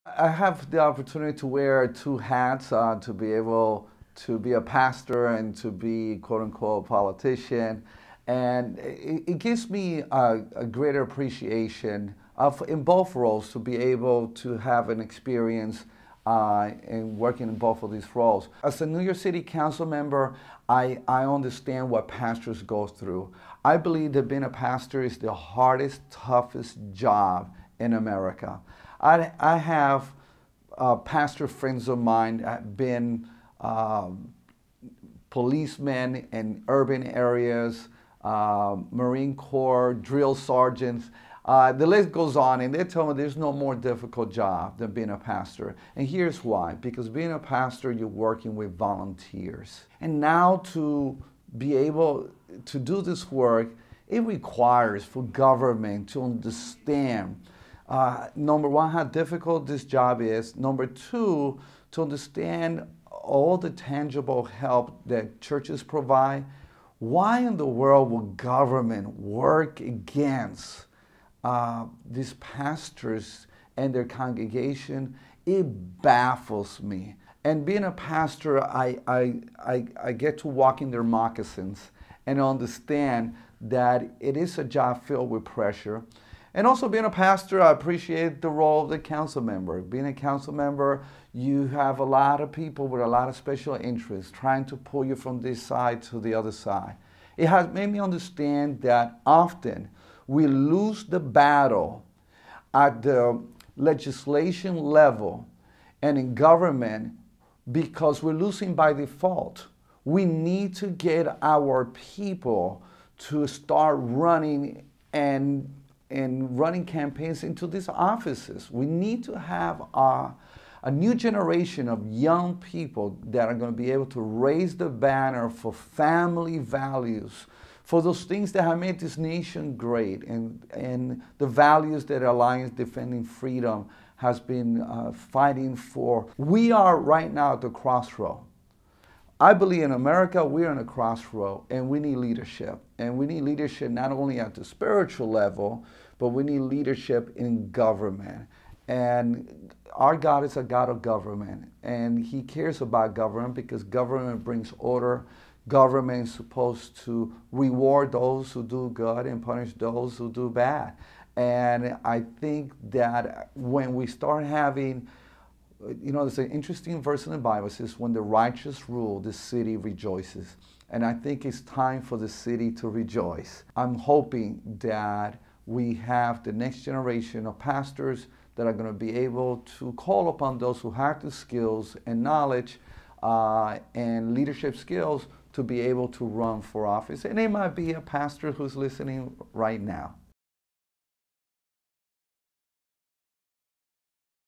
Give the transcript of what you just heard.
I have the opportunity to wear two hats, to be able to be a pastor and to be quote unquote politician. And it gives me a greater appreciation of in both roles to be able to have an experience in working in both of these roles. As a New York City council member, I understand what pastors go through. I believe that being a pastor is the hardest, toughest job in America. I have pastor friends of mine have been policemen in urban areas, Marine Corps, drill sergeants. The list goes on, and they tell me there's no more difficult job than being a pastor. And here's why. Because being a pastor, you're working with volunteers. And now to be able to do this work, it requires for government to understand number one, how difficult this job is. Number two, to understand all the tangible help that churches provide. Why in the world will government work against these pastors and their congregation? It baffles me. And being a pastor, I get to walk in their moccasins and understand that it is a job filled with pressure. And also being a pastor, I appreciate the role of the council member. Being a council member, you have a lot of people with a lot of special interests trying to pull you from this side to the other side. It has made me understand that often we lose the battle at the legislation level and in government because we're losing by default. We need to get our people to start running and running campaigns into these offices. We need to have a new generation of young people that are going to be able to raise the banner for family values, for those things that have made this nation great, and the values that Alliance Defending Freedom has been fighting for. We are right now at the crossroad. I believe in America, we're in a crossroad, and we need leadership. And we need leadership not only at the spiritual level, but we need leadership in government. And our God is a God of government, and He cares about government because government brings order. Government is supposed to reward those who do good and punish those who do bad. And I think that when we start having, there's an interesting verse in the Bible that says, when the righteous rule, the city rejoices. And I think it's time for the city to rejoice. I'm hoping that we have the next generation of pastors that are going to be able to call upon those who have the skills and knowledge and leadership skills to be able to run for office. And it might be a pastor who's listening right now.